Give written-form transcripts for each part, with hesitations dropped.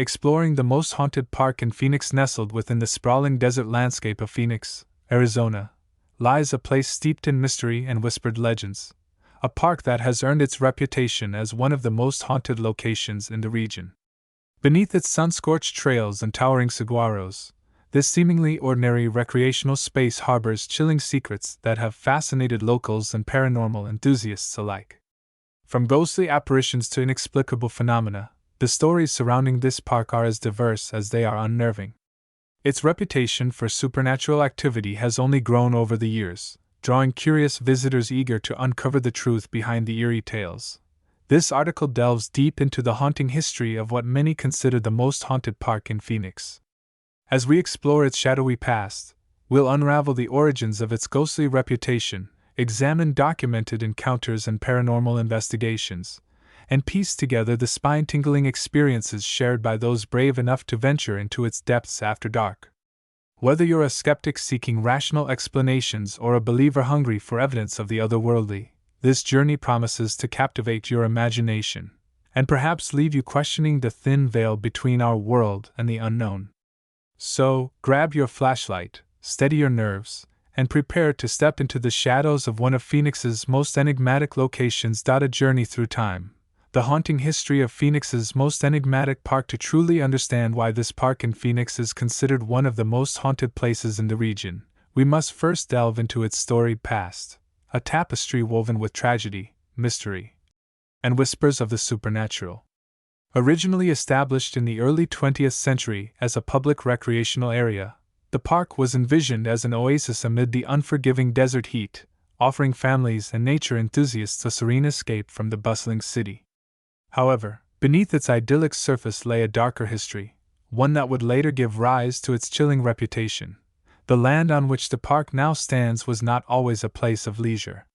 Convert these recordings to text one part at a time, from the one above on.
exploring the most haunted park in Phoenix. Nestled within the sprawling desert landscape of Phoenix, Arizona, lies a place steeped in mystery and whispered legends, a park that has earned its reputation as one of the most haunted locations in the region. Beneath its sun-scorched trails and towering saguaros, this seemingly ordinary recreational space harbors chilling secrets that have fascinated locals and paranormal enthusiasts alike. From ghostly apparitions to inexplicable phenomena, the stories surrounding this park are as diverse as they are unnerving. Its reputation for supernatural activity has only grown over the years, drawing curious visitors eager to uncover the truth behind the eerie tales. This article delves deep into the haunting history of what many consider the most haunted park in Phoenix. As we explore its shadowy past, we'll unravel the origins of its ghostly reputation, examine documented encounters and paranormal investigations, and piece together the spine-tingling experiences shared by those brave enough to venture into its depths after dark. Whether you're a skeptic seeking rational explanations or a believer hungry for evidence of the otherworldly, this journey promises to captivate your imagination, and perhaps leave you questioning the thin veil between our world and the unknown. So, grab your flashlight, steady your nerves, and prepare to step into the shadows of one of Phoenix's most enigmatic locations. A journey through time, the haunting history of Phoenix's most enigmatic park. To truly understand why this park in Phoenix is considered one of the most haunted places in the region, we must first delve into its storied past, a tapestry woven with tragedy, mystery, and whispers of the supernatural. Originally established in the early 20th century as a public recreational area, the park was envisioned as an oasis amid the unforgiving desert heat, offering families and nature enthusiasts a serene escape from the bustling city. However, beneath its idyllic surface lay a darker history, one that would later give rise to its chilling reputation. The land on which the park now stands was not always a place of leisure.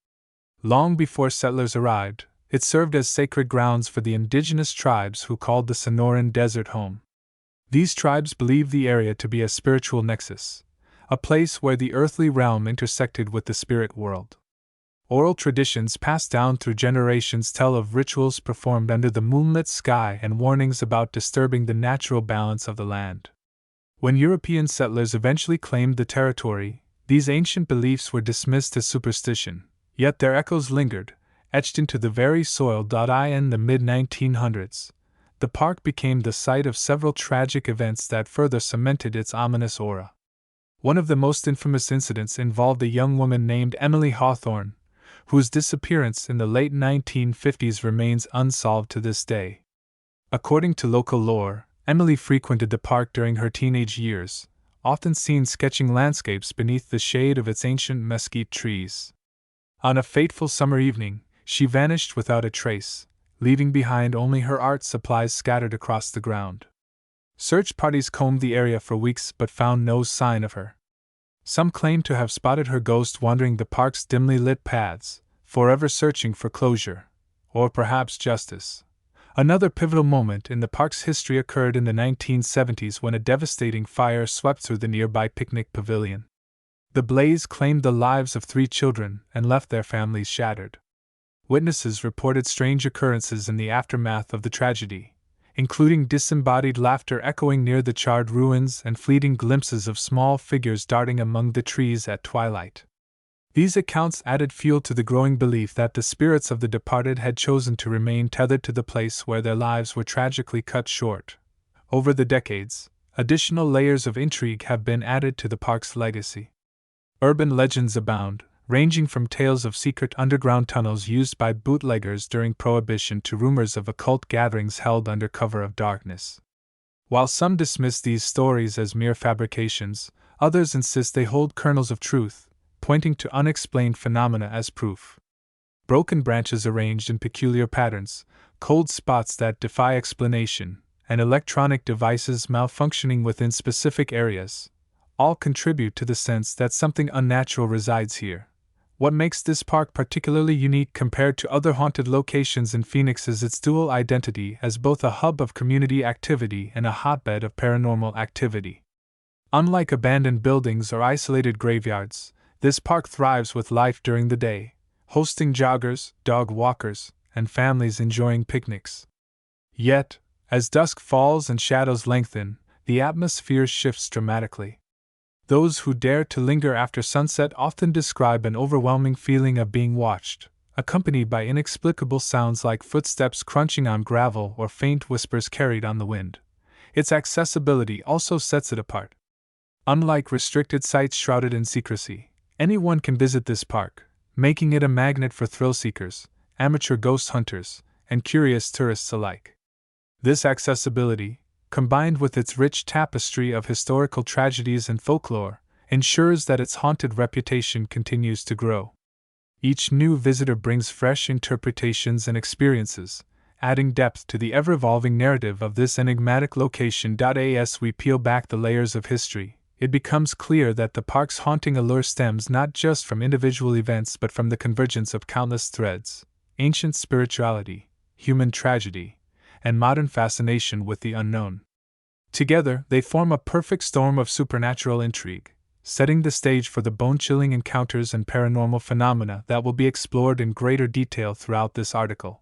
Long before settlers arrived, it served as sacred grounds for the indigenous tribes who called the Sonoran Desert home. These tribes believed the area to be a spiritual nexus, a place where the earthly realm intersected with the spirit world. Oral traditions passed down through generations tell of rituals performed under the moonlit sky and warnings about disturbing the natural balance of the land. When European settlers eventually claimed the territory, these ancient beliefs were dismissed as superstition, yet their echoes lingered, etched into the very soil. In the mid-1900s, the park became the site of several tragic events that further cemented its ominous aura. One of the most infamous incidents involved a young woman named Emily Hawthorne, whose disappearance in the late 1950s remains unsolved to this day. According to local lore, Emily frequented the park during her teenage years, often seen sketching landscapes beneath the shade of its ancient mesquite trees. On a fateful summer evening, she vanished without a trace, leaving behind only her art supplies scattered across the ground. Search parties combed the area for weeks but found no sign of her. Some claim to have spotted her ghost wandering the park's dimly lit paths, forever searching for closure, or perhaps justice. Another pivotal moment in the park's history occurred in the 1970s when a devastating fire swept through the nearby picnic pavilion. The blaze claimed the lives of 3 children and left their families shattered. Witnesses reported strange occurrences in the aftermath of the tragedy, including disembodied laughter echoing near the charred ruins and fleeting glimpses of small figures darting among the trees at twilight. These accounts added fuel to the growing belief that the spirits of the departed had chosen to remain tethered to the place where their lives were tragically cut short. Over the decades, additional layers of intrigue have been added to the park's legacy. Urban legends abound, ranging from tales of secret underground tunnels used by bootleggers during Prohibition to rumors of occult gatherings held under cover of darkness. While some dismiss these stories as mere fabrications, others insist they hold kernels of truth, pointing to unexplained phenomena as proof. Broken branches arranged in peculiar patterns, cold spots that defy explanation, and electronic devices malfunctioning within specific areas all contribute to the sense that something unnatural resides here. What makes this park particularly unique compared to other haunted locations in Phoenix is its dual identity as both a hub of community activity and a hotbed of paranormal activity. Unlike abandoned buildings or isolated graveyards, this park thrives with life during the day, hosting joggers, dog walkers, and families enjoying picnics. Yet, As dusk falls and shadows lengthen, the atmosphere shifts dramatically. Those who dare to linger after sunset often describe an overwhelming feeling of being watched, accompanied by inexplicable sounds like footsteps crunching on gravel or faint whispers carried on the wind. Its accessibility also sets it apart. Unlike restricted sites shrouded in secrecy, anyone can visit this park, making it a magnet for thrill seekers, amateur ghost hunters, and curious tourists alike. This accessibility, combined with its rich tapestry of historical tragedies and folklore, ensures that its haunted reputation continues to grow. Each new visitor brings fresh interpretations and experiences, adding depth to the ever-evolving narrative of this enigmatic location. As we peel back the layers of history, it becomes clear that the park's haunting allure stems not just from individual events but from the convergence of countless threads: ancient spirituality, human tragedy, and modern fascination with the unknown. Together, they form a perfect storm of supernatural intrigue, setting the stage for the bone-chilling encounters and paranormal phenomena that will be explored in greater detail throughout this article.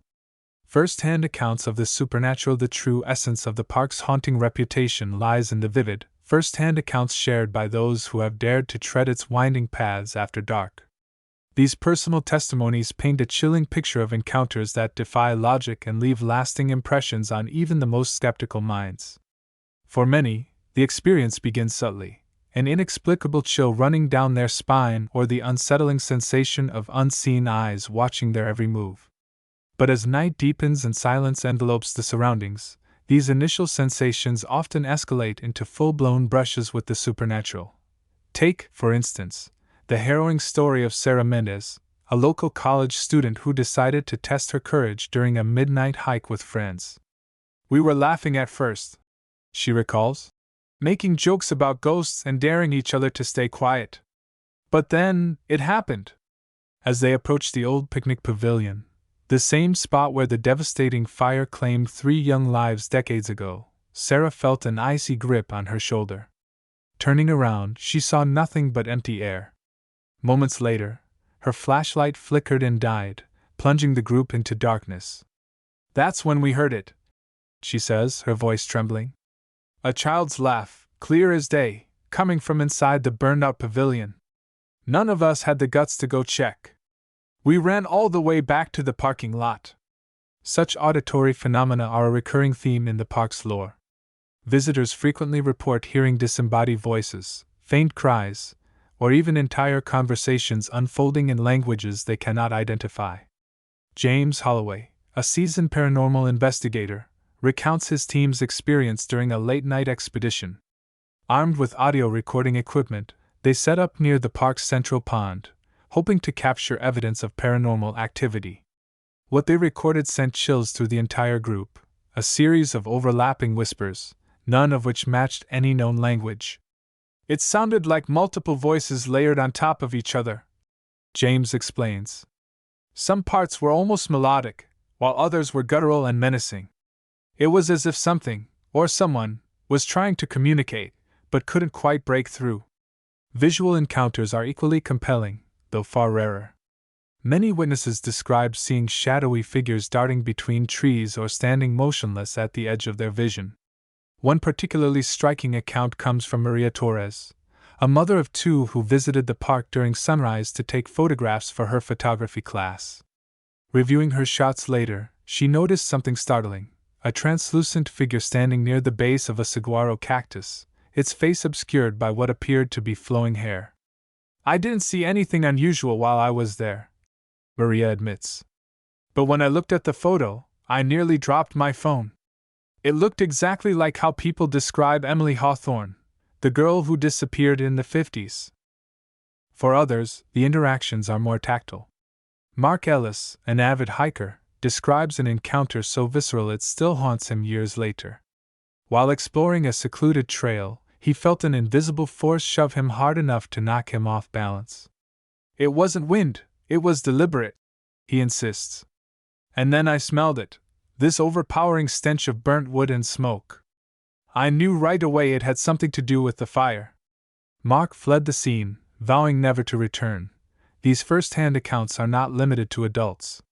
First-hand accounts of the supernatural. The true essence of the park's haunting reputation lies in the vivid, first-hand accounts shared by those who have dared to tread its winding paths after dark. These personal testimonies paint a chilling picture of encounters that defy logic and leave lasting impressions on even the most skeptical minds. For many, the experience begins subtly, an inexplicable chill running down their spine or the unsettling sensation of unseen eyes watching their every move. But as night deepens and silence envelopes the surroundings, these initial sensations often escalate into full-blown brushes with the supernatural. Take, for instance, the harrowing story of Sarah Mendez, a local college student who decided to test her courage during a midnight hike with friends. "We were laughing at first," she recalls, "making jokes about ghosts and daring each other to stay quiet. But then, it happened." As they approached the old picnic pavilion, the same spot where the devastating fire claimed 3 young lives decades ago, Sarah felt an icy grip on her shoulder. Turning around, she saw nothing but empty air. Moments later, her flashlight flickered and died, plunging the group into darkness. "That's when we heard it," she says, her voice trembling. "A child's laugh, clear as day, coming from inside the burned-out pavilion. None of us had the guts to go check. We ran all the way back to the parking lot." Such auditory phenomena are a recurring theme in the park's lore. Visitors frequently report hearing disembodied voices, faint cries, or even entire conversations unfolding in languages they cannot identify. James Holloway, a seasoned paranormal investigator, recounts his team's experience during a late-night expedition. Armed with audio recording equipment, they set up near the park's central pond, hoping to capture evidence of paranormal activity. What they recorded sent chills through the entire group, a series of overlapping whispers, none of which matched any known language. "It sounded like multiple voices layered on top of each other," James explains. "Some parts were almost melodic, while others were guttural and menacing. It was as if something, or someone, was trying to communicate, but couldn't quite break through." Visual encounters are equally compelling, though far rarer. Many witnesses describe seeing shadowy figures darting between trees or standing motionless at the edge of their vision. One particularly striking account comes from Maria Torres, a mother of 2 who visited the park during sunrise to take photographs for her photography class. Reviewing her shots later, she noticed something startling: a translucent figure standing near the base of a saguaro cactus, its face obscured by what appeared to be flowing hair. "I didn't see anything unusual while I was there," Maria admits. "But when I looked at the photo, I nearly dropped my phone. It looked exactly like how people describe Emily Hawthorne, the girl who disappeared in the 50s. For others, the interactions are more tactile. Mark Ellis, an avid hiker, describes an encounter so visceral it still haunts him years later. While exploring a secluded trail, he felt an invisible force shove him hard enough to knock him off balance. "It wasn't wind, it was deliberate," he insists. "And then I smelled it, this overpowering stench of burnt wood and smoke. I knew right away it had something to do with the fire." Mark fled the scene, vowing never to return. These first-hand accounts are not limited to adults.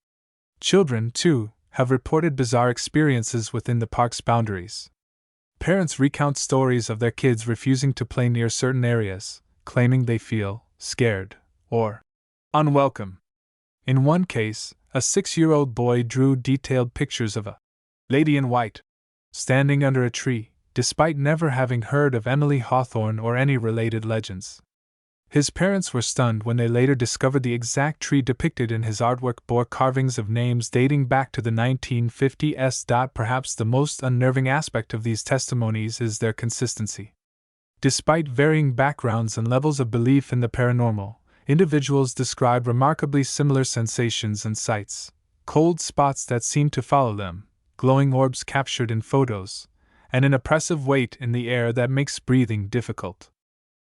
Children, too, have reported bizarre experiences within the park's boundaries. Parents recount stories of their kids refusing to play near certain areas, claiming they feel scared or unwelcome. In one case, a 6-year-old boy drew detailed pictures of a lady in white standing under a tree, despite never having heard of Emily Hawthorne or any related legends. His parents were stunned when they later discovered the exact tree depicted in his artwork bore carvings of names dating back to the 1950s. Perhaps the most unnerving aspect of these testimonies is their consistency. Despite varying backgrounds and levels of belief in the paranormal, individuals describe remarkably similar sensations and sights: cold spots that seem to follow them, glowing orbs captured in photos, and an oppressive weight in the air that makes breathing difficult.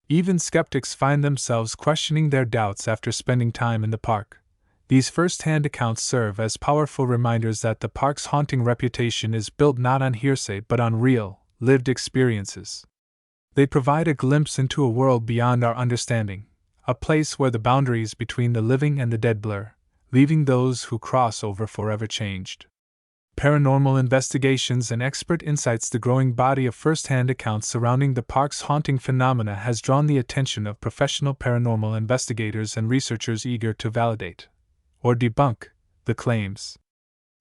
Even skeptics find themselves questioning their doubts after spending time in the park. These first-hand accounts serve as powerful reminders that the park's haunting reputation is built not on hearsay but on real, lived experiences. They provide a glimpse into a world beyond our understanding, a place where the boundaries between the living and the dead blur, leaving those who cross over forever changed. Paranormal investigations and expert insights. The growing body of first-hand accounts surrounding the park's haunting phenomena has drawn the attention of professional paranormal investigators and researchers eager to validate or debunk the claims.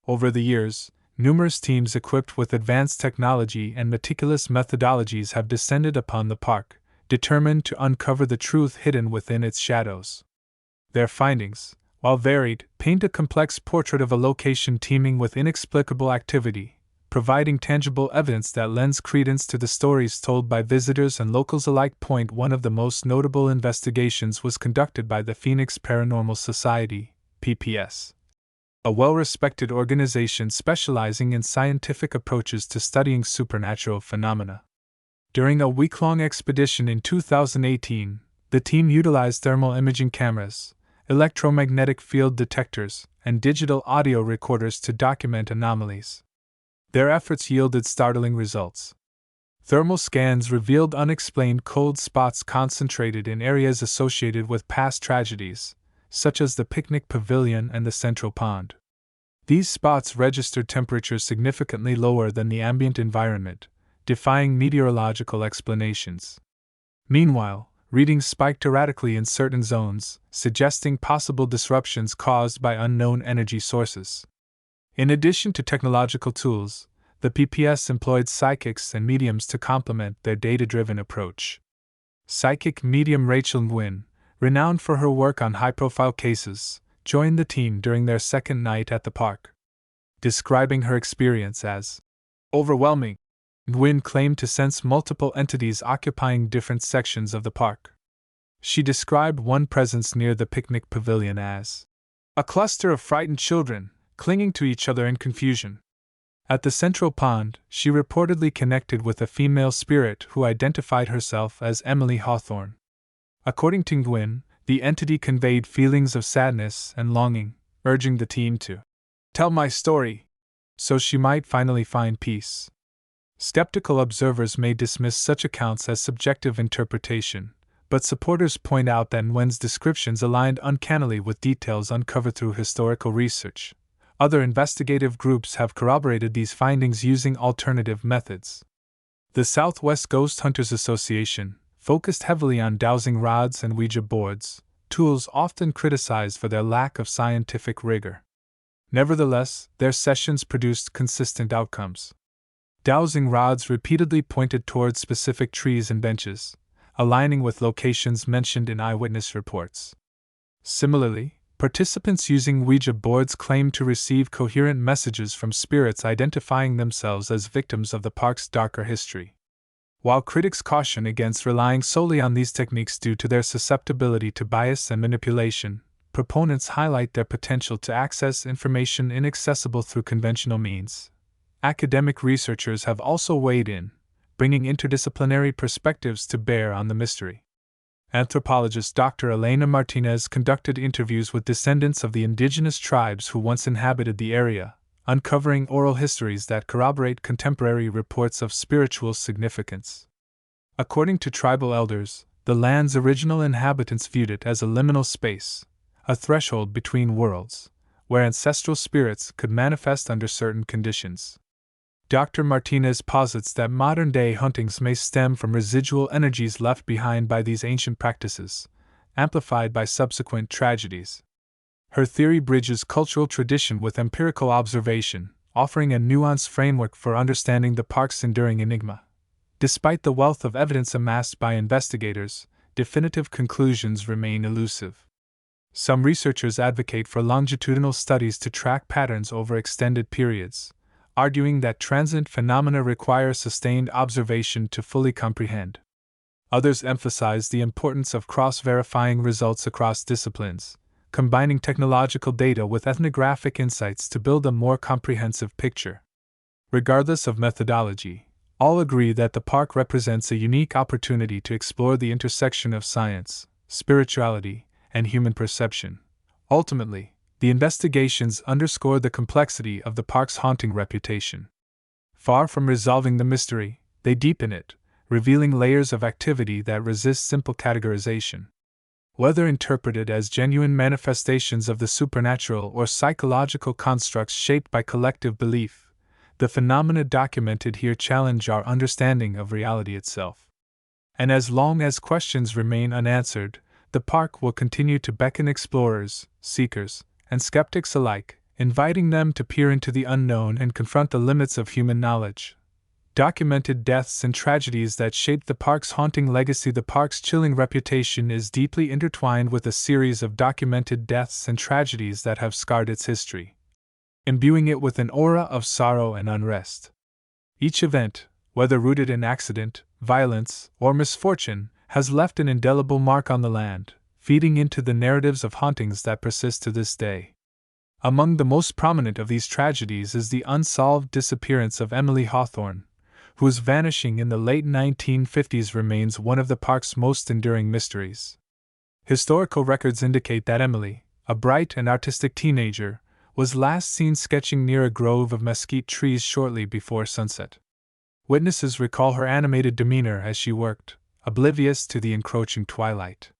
Over the years, numerous teams equipped with advanced technology and meticulous methodologies have descended upon the park, determined to uncover the truth hidden within its shadows. Their findings, while varied, paint a complex portrait of a location teeming with inexplicable activity, providing tangible evidence that lends credence to the stories told by visitors and locals alike. One of the most notable investigations was conducted by the Phoenix Paranormal Society, PPS, a well-respected organization specializing in scientific approaches to studying supernatural phenomena. During a week-long expedition in 2018, the team utilized thermal imaging cameras, electromagnetic field detectors, and digital audio recorders to document anomalies. Their efforts yielded startling results. Thermal scans revealed unexplained cold spots concentrated in areas associated with past tragedies, such as the picnic pavilion and the central pond. These spots registered temperatures significantly lower than the ambient environment, defying meteorological explanations. Meanwhile, readings spiked erratically in certain zones, suggesting possible disruptions caused by unknown energy sources. In addition to technological tools, the PPS employed psychics and mediums to complement their data-driven approach. Psychic medium Rachel Nguyen, renowned for her work on high-profile cases, joined the team during their second night at the park. Describing her experience as overwhelming, Nguyen claimed to sense multiple entities occupying different sections of the park. She described one presence near the picnic pavilion as a cluster of frightened children, clinging to each other in confusion. At the central pond, she reportedly connected with a female spirit who identified herself as Emily Hawthorne. According to Nguyen, the entity conveyed feelings of sadness and longing, urging the team to tell my story so she might finally find peace. Skeptical observers may dismiss such accounts as subjective interpretation, but supporters point out that Nguyen's descriptions aligned uncannily with details uncovered through historical research. Other investigative groups have corroborated these findings using alternative methods. The Southwest Ghost Hunters Association focused heavily on dowsing rods and Ouija boards, tools often criticized for their lack of scientific rigor. Nevertheless, their sessions produced consistent outcomes. Dowsing rods repeatedly pointed towards specific trees and benches, aligning with locations mentioned in eyewitness reports. Similarly, participants using Ouija boards claimed to receive coherent messages from spirits identifying themselves as victims of the park's darker history. While critics caution against relying solely on these techniques due to their susceptibility to bias and manipulation, proponents highlight their potential to access information inaccessible through conventional means. Academic researchers have also weighed in, bringing interdisciplinary perspectives to bear on the mystery. Anthropologist Dr. Elena Martinez conducted interviews with descendants of the indigenous tribes who once inhabited the area, uncovering oral histories that corroborate contemporary reports of spiritual significance. According to tribal elders, the land's original inhabitants viewed it as a liminal space, a threshold between worlds, where ancestral spirits could manifest under certain conditions. Dr. Martinez posits that modern-day hauntings may stem from residual energies left behind by these ancient practices, amplified by subsequent tragedies. Her theory bridges cultural tradition with empirical observation, offering a nuanced framework for understanding the park's enduring enigma. Despite the wealth of evidence amassed by investigators, definitive conclusions remain elusive. Some researchers advocate for longitudinal studies to track patterns over extended periods, arguing that transient phenomena require sustained observation to fully comprehend. Others emphasize the importance of cross-verifying results across disciplines, combining technological data with ethnographic insights to build a more comprehensive picture. Regardless of methodology, all agree that the park represents a unique opportunity to explore the intersection of science, spirituality, and human perception. Ultimately, the investigations underscore the complexity of the park's haunting reputation. Far from resolving the mystery, they deepen it, revealing layers of activity that resist simple categorization. Whether interpreted as genuine manifestations of the supernatural or psychological constructs shaped by collective belief, the phenomena documented here challenge our understanding of reality itself. And as long as questions remain unanswered, the park will continue to beckon explorers, seekers, and skeptics alike, inviting them to peer into the unknown and confront the limits of human knowledge. Documented deaths and tragedies that shaped the park's haunting legacy. The park's chilling reputation is deeply intertwined with a series of documented deaths and tragedies that have scarred its history, imbuing it with an aura of sorrow and unrest. Each event, whether rooted in accident, violence, or misfortune, has left an indelible mark on the land, feeding into the narratives of hauntings that persist to this day. Among the most prominent of these tragedies is the unsolved disappearance of Emily Hawthorne, whose vanishing in the late 1950s remains one of the park's most enduring mysteries. Historical records indicate that Emily, a bright and artistic teenager, was last seen sketching near a grove of mesquite trees shortly before sunset. Witnesses recall her animated demeanor as she worked, oblivious to the encroaching twilight.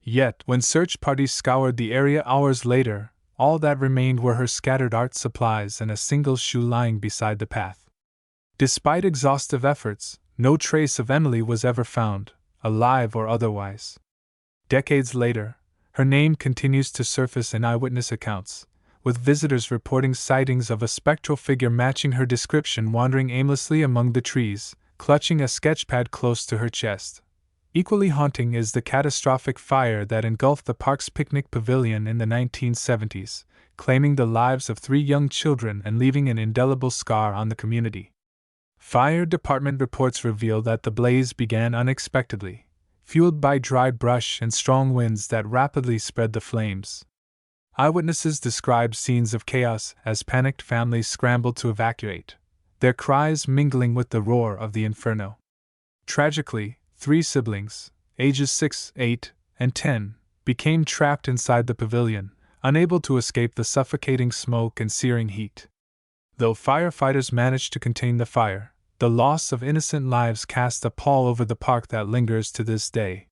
Yet, when search parties scoured the area hours later, all that remained were her scattered art supplies and a single shoe lying beside the path. Despite exhaustive efforts, no trace of Emily was ever found, alive or otherwise. Decades later, her name continues to surface in eyewitness accounts, with visitors reporting sightings of a spectral figure matching her description wandering aimlessly among the trees, clutching a sketchpad close to her chest. Equally haunting is the catastrophic fire that engulfed the park's picnic pavilion in the 1970s, claiming the lives of 3 young children and leaving an indelible scar on the community. Fire department reports reveal that the blaze began unexpectedly, fueled by dry brush and strong winds that rapidly spread the flames. Eyewitnesses describe scenes of chaos as panicked families scrambled to evacuate, their cries mingling with the roar of the inferno. Tragically, 3 siblings, ages 6, 8, and 10, became trapped inside the pavilion, unable to escape the suffocating smoke and searing heat. Though firefighters managed to contain the fire, the loss of innocent lives cast a pall over the park that lingers to this day.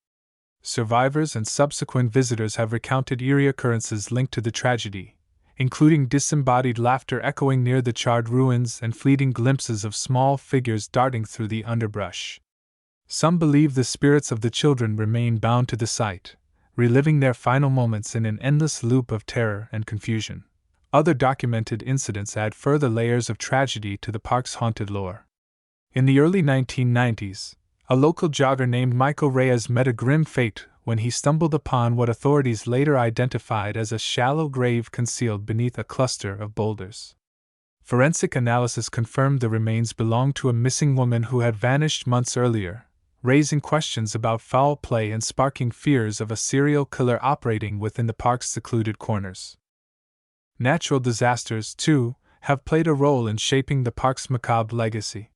Survivors and subsequent visitors have recounted eerie occurrences linked to the tragedy, including disembodied laughter echoing near the charred ruins and fleeting glimpses of small figures darting through the underbrush. Some believe the spirits of the children remain bound to the site, reliving their final moments in an endless loop of terror and confusion. Other documented incidents add further layers of tragedy to the park's haunted lore. In the early 1990s, a local jogger named Michael Reyes met a grim fate when he stumbled upon what authorities later identified as a shallow grave concealed beneath a cluster of boulders. Forensic analysis confirmed the remains belonged to a missing woman who had vanished months earlier, raising questions about foul play and sparking fears of a serial killer operating within the park's secluded corners. Natural disasters, too, have played a role in shaping the park's macabre legacy.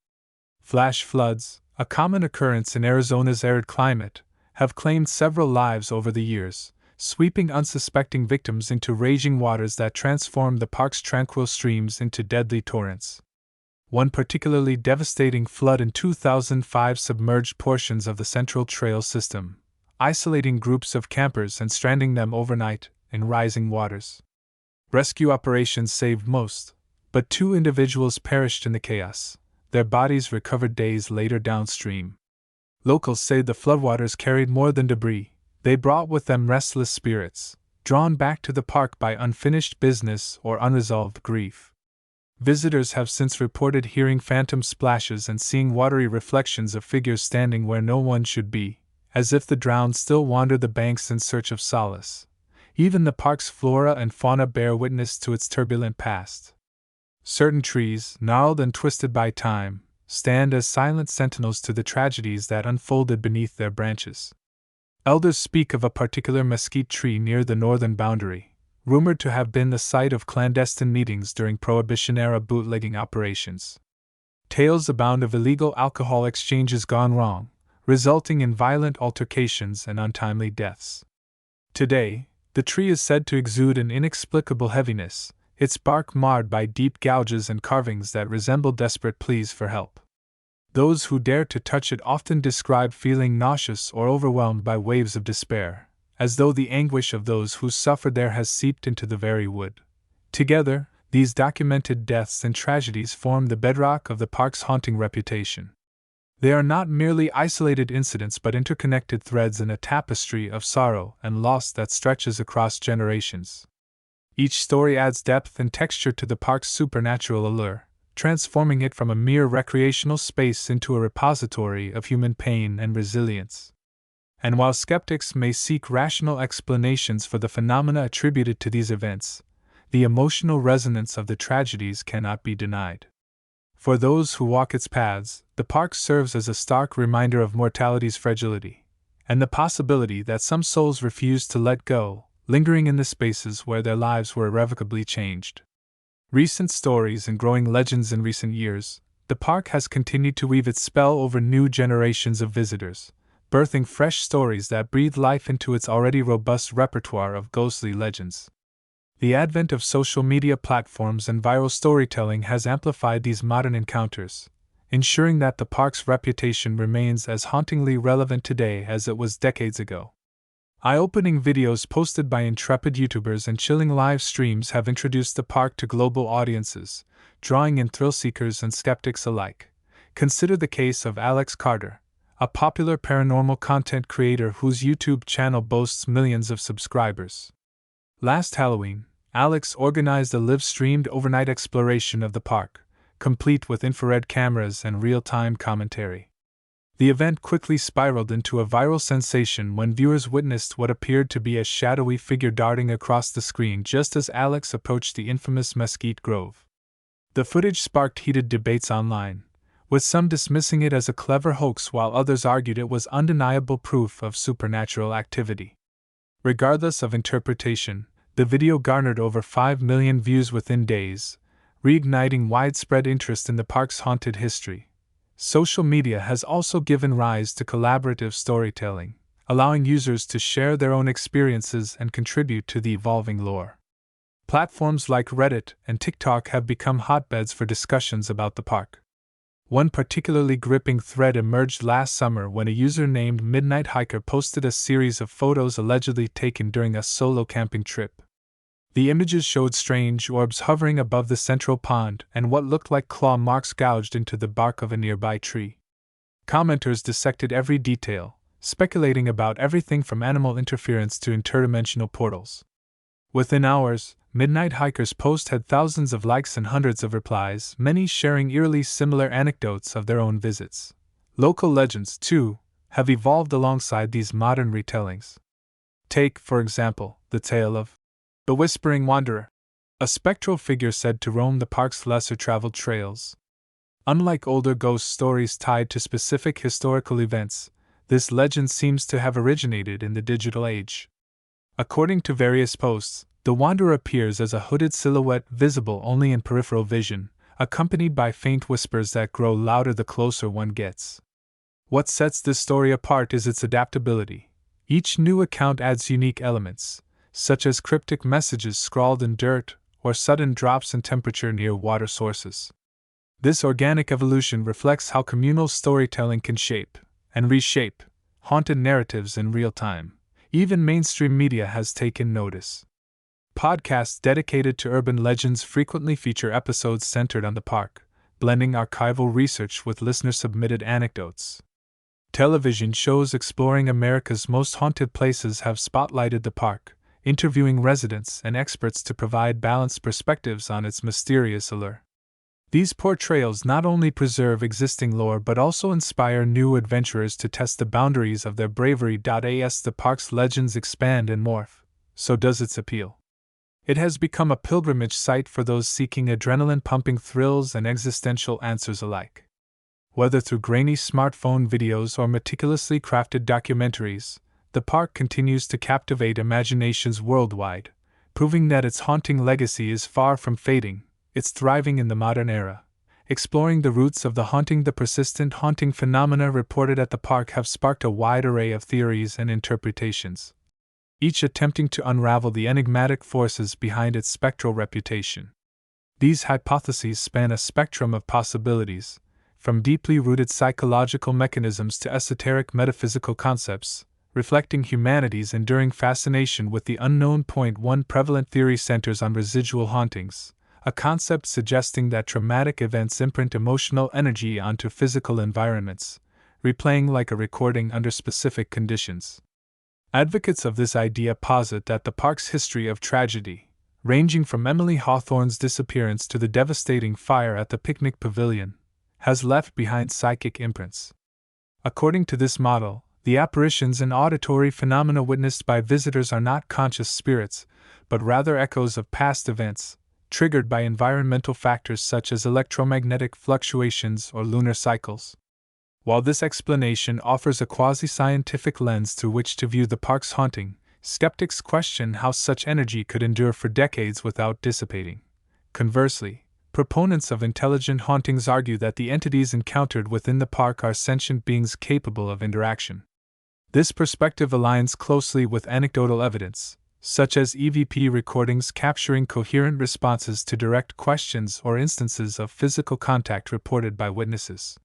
Flash floods, a common occurrence in Arizona's arid climate, have claimed several lives over the years, sweeping unsuspecting victims into raging waters that transform the park's tranquil streams into deadly torrents. One particularly devastating flood in 2005 submerged portions of the Central Trail system, isolating groups of campers and stranding them overnight in rising waters. Rescue operations saved most, but 2 individuals perished in the chaos, their bodies recovered days later downstream. Locals say the floodwaters carried more than debris, they brought with them restless spirits, drawn back to the park by unfinished business or unresolved grief. Visitors have since reported hearing phantom splashes and seeing watery reflections of figures standing where no one should be, as if the drowned still wander the banks in search of solace. Even the park's flora and fauna bear witness to its turbulent past. Certain trees, gnarled and twisted by time, stand as silent sentinels to the tragedies that unfolded beneath their branches. Elders speak of a particular mesquite tree near the northern boundary, rumored to have been the site of clandestine meetings during Prohibition-era bootlegging operations. Tales abound of illegal alcohol exchanges gone wrong, resulting in violent altercations and untimely deaths. Today, the tree is said to exude an inexplicable heaviness, its bark marred by deep gouges and carvings that resemble desperate pleas for help. Those who dare to touch it often describe feeling nauseous or overwhelmed by waves of despair, as though the anguish of those who suffered there has seeped into the very wood. Together, these documented deaths and tragedies form the bedrock of the park's haunting reputation. They are not merely isolated incidents but interconnected threads in a tapestry of sorrow and loss that stretches across generations. Each story adds depth and texture to the park's supernatural allure, transforming it from a mere recreational space into a repository of human pain and resilience. And while skeptics may seek rational explanations for the phenomena attributed to these events, the emotional resonance of the tragedies cannot be denied. For those who walk its paths, the park serves as a stark reminder of mortality's fragility, and the possibility that some souls refuse to let go, lingering in the spaces where their lives were irrevocably changed. Recent stories and growing legends in recent years, the park has continued to weave its spell over new generations of visitors, birthing fresh stories that breathe life into its already robust repertoire of ghostly legends. The advent of social media platforms and viral storytelling has amplified these modern encounters, ensuring that the park's reputation remains as hauntingly relevant today as it was decades ago. Eye-opening videos posted by intrepid YouTubers and chilling live streams have introduced the park to global audiences, drawing in thrill-seekers and skeptics alike. Consider the case of Alex Carter, a popular paranormal content creator whose YouTube channel boasts millions of subscribers. Last Halloween, Alex organized a live-streamed overnight exploration of the park, complete with infrared cameras and real-time commentary. The event quickly spiraled into a viral sensation when viewers witnessed what appeared to be a shadowy figure darting across the screen just as Alex approached the infamous Mesquite Grove. The footage sparked heated debates online, with some dismissing it as a clever hoax while others argued it was undeniable proof of supernatural activity. Regardless of interpretation, the video garnered over 5 million views within days, reigniting widespread interest in the park's haunted history. Social media has also given rise to collaborative storytelling, allowing users to share their own experiences and contribute to the evolving lore. Platforms like Reddit and TikTok have become hotbeds for discussions about the park. One particularly gripping thread emerged last summer when a user named Midnight Hiker posted a series of photos allegedly taken during a solo camping trip. The images showed strange orbs hovering above the central pond and what looked like claw marks gouged into the bark of a nearby tree. Commenters dissected every detail, speculating about everything from animal interference to interdimensional portals. Within hours, Midnight Hiker's post had thousands of likes and hundreds of replies, many sharing eerily similar anecdotes of their own visits. Local legends, too, have evolved alongside these modern retellings. Take, for example, the tale of the Whispering Wanderer, a spectral figure said to roam the park's lesser-traveled trails. Unlike older ghost stories tied to specific historical events, this legend seems to have originated in the digital age. According to various posts, the wanderer appears as a hooded silhouette visible only in peripheral vision, accompanied by faint whispers that grow louder the closer one gets. What sets this story apart is its adaptability. Each new account adds unique elements, such as cryptic messages scrawled in dirt or sudden drops in temperature near water sources. This organic evolution reflects how communal storytelling can shape and reshape haunted narratives in real time. Even mainstream media has taken notice. Podcasts dedicated to urban legends frequently feature episodes centered on the park, blending archival research with listener-submitted anecdotes. Television shows exploring America's most haunted places have spotlighted the park, interviewing residents and experts to provide balanced perspectives on its mysterious allure. These portrayals not only preserve existing lore but also inspire new adventurers to test the boundaries of their bravery. As the park's legends expand and morph, so does its appeal. It has become a pilgrimage site for those seeking adrenaline-pumping thrills and existential answers alike. Whether through grainy smartphone videos or meticulously crafted documentaries, the park continues to captivate imaginations worldwide, proving that its haunting legacy is far from fading. It's thriving in the modern era. Exploring the roots of the haunting, the persistent haunting phenomena reported at the park have sparked a wide array of theories and interpretations, each attempting to unravel the enigmatic forces behind its spectral reputation. These hypotheses span a spectrum of possibilities, from deeply rooted psychological mechanisms to esoteric metaphysical concepts, reflecting humanity's enduring fascination with the unknown. One prevalent theory centers on residual hauntings, a concept suggesting that traumatic events imprint emotional energy onto physical environments, replaying like a recording under specific conditions. Advocates of this idea posit that the park's history of tragedy, ranging from Emily Hawthorne's disappearance to the devastating fire at the picnic pavilion, has left behind psychic imprints. According to this model, the apparitions and auditory phenomena witnessed by visitors are not conscious spirits, but rather echoes of past events, triggered by environmental factors such as electromagnetic fluctuations or lunar cycles. While this explanation offers a quasi-scientific lens through which to view the park's haunting, skeptics question how such energy could endure for decades without dissipating. Conversely, proponents of intelligent hauntings argue that the entities encountered within the park are sentient beings capable of interaction. This perspective aligns closely with anecdotal evidence, such as EVP recordings capturing coherent responses to direct questions or instances of physical contact reported by witnesses.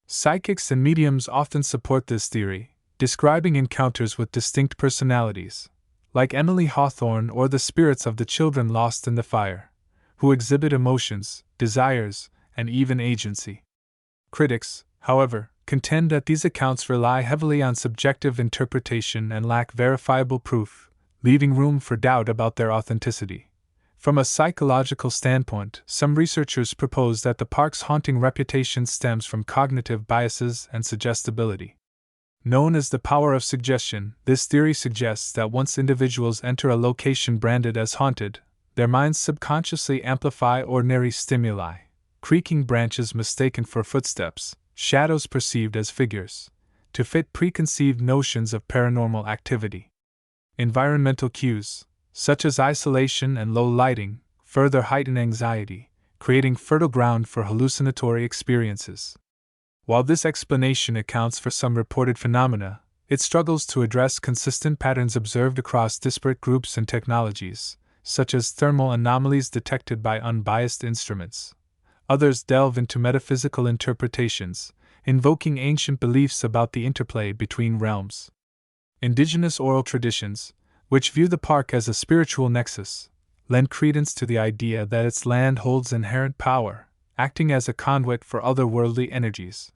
Psychics and mediums often support this theory, describing encounters with distinct personalities, like Emily Hawthorne or the spirits of the children lost in the fire, who exhibit emotions, desires, and even agency. Critics, however, contend that these accounts rely heavily on subjective interpretation and lack verifiable proof, leaving room for doubt about their authenticity. From a psychological standpoint, some researchers propose that the park's haunting reputation stems from cognitive biases and suggestibility. Known as the power of suggestion, this theory suggests that once individuals enter a location branded as haunted, their minds subconsciously amplify ordinary stimuli, creaking branches mistaken for footsteps, shadows perceived as figures, to fit preconceived notions of paranormal activity. Environmental cues, such as isolation and low lighting, further heighten anxiety, creating fertile ground for hallucinatory experiences. While this explanation accounts for some reported phenomena, it struggles to address consistent patterns observed across disparate groups and technologies, such as thermal anomalies detected by unbiased instruments. Others delve into metaphysical interpretations, invoking ancient beliefs about the interplay between realms. Indigenous oral traditions, which view the park as a spiritual nexus, lend credence to the idea that its land holds inherent power, acting as a conduit for otherworldly energies.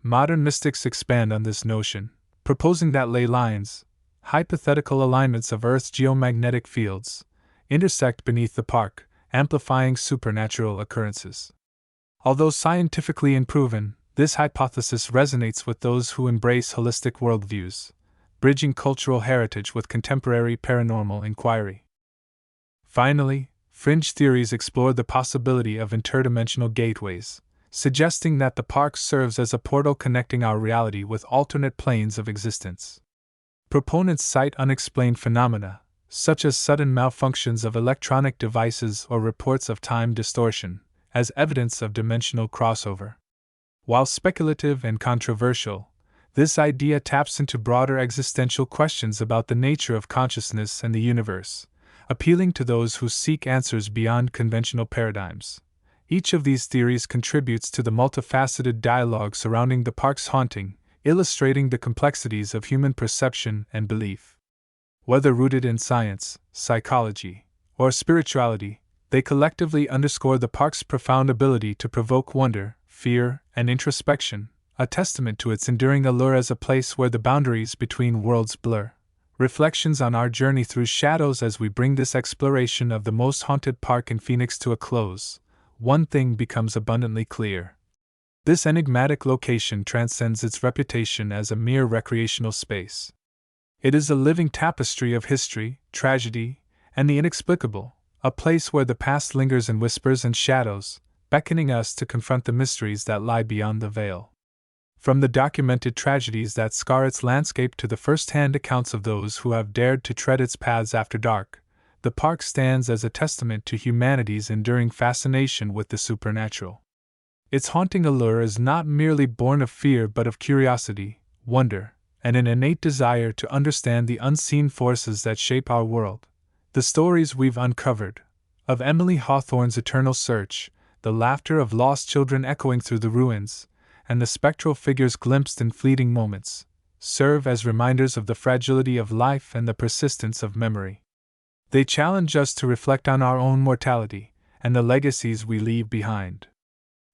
Modern mystics expand on this notion, proposing that ley lines, hypothetical alignments of Earth's geomagnetic fields, intersect beneath the park, amplifying supernatural occurrences. Although scientifically unproven, this hypothesis resonates with those who embrace holistic worldviews, bridging cultural heritage with contemporary paranormal inquiry. Finally, fringe theories explore the possibility of interdimensional gateways, suggesting that the park serves as a portal connecting our reality with alternate planes of existence. Proponents cite unexplained phenomena, such as sudden malfunctions of electronic devices or reports of time distortion, as evidence of dimensional crossover. While speculative and controversial, this idea taps into broader existential questions about the nature of consciousness and the universe, appealing to those who seek answers beyond conventional paradigms. Each of these theories contributes to the multifaceted dialogue surrounding the park's haunting, illustrating the complexities of human perception and belief. Whether rooted in science, psychology, or spirituality, they collectively underscore the park's profound ability to provoke wonder, fear, and introspection, a testament to its enduring allure as a place where the boundaries between worlds blur. Reflections on our journey through shadows. As we bring this exploration of the most haunted park in Phoenix to a close, one thing becomes abundantly clear. This enigmatic location transcends its reputation as a mere recreational space. It is a living tapestry of history, tragedy, and the inexplicable, a place where the past lingers in whispers and shadows, beckoning us to confront the mysteries that lie beyond the veil. From the documented tragedies that scar its landscape to the first-hand accounts of those who have dared to tread its paths after dark, the park stands as a testament to humanity's enduring fascination with the supernatural. Its haunting allure is not merely born of fear but of curiosity, wonder, and an innate desire to understand the unseen forces that shape our world. The stories we've uncovered, of Emily Hawthorne's eternal search, the laughter of lost children echoing through the ruins, and the spectral figures glimpsed in fleeting moments, serve as reminders of the fragility of life and the persistence of memory. They challenge us to reflect on our own mortality and the legacies we leave behind.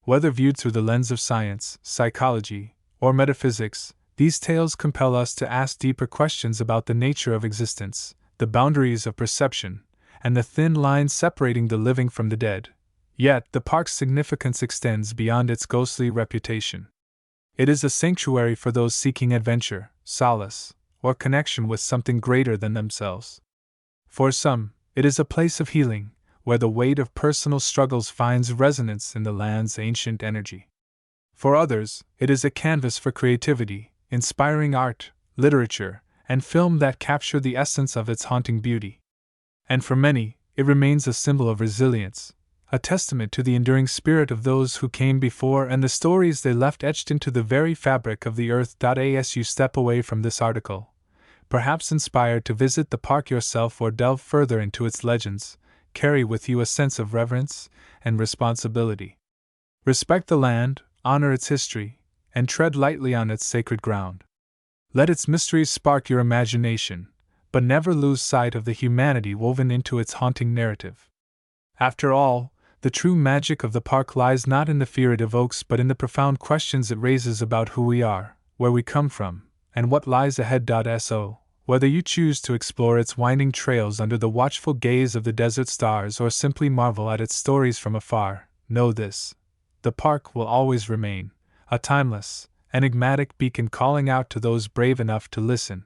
Whether viewed through the lens of science, psychology, or metaphysics, these tales compel us to ask deeper questions about the nature of existence, the boundaries of perception, and the thin line separating the living from the dead. Yet, the park's significance extends beyond its ghostly reputation. It is a sanctuary for those seeking adventure, solace, or connection with something greater than themselves. For some, it is a place of healing, where the weight of personal struggles finds resonance in the land's ancient energy. For others, it is a canvas for creativity, inspiring art, literature, and film that capture the essence of its haunting beauty. And for many, it remains a symbol of resilience, a testament to the enduring spirit of those who came before and the stories they left etched into the very fabric of the earth. As you step away from this article, perhaps inspired to visit the park yourself or delve further into its legends, carry with you a sense of reverence and responsibility. Respect the land, honor its history, and tread lightly on its sacred ground. Let its mysteries spark your imagination, but never lose sight of the humanity woven into its haunting narrative. After all, the true magic of the park lies not in the fear it evokes but in the profound questions it raises about who we are, where we come from, and what lies ahead. So, whether you choose to explore its winding trails under the watchful gaze of the desert stars or simply marvel at its stories from afar, know this: the park will always remain a timeless, enigmatic beacon calling out to those brave enough to listen.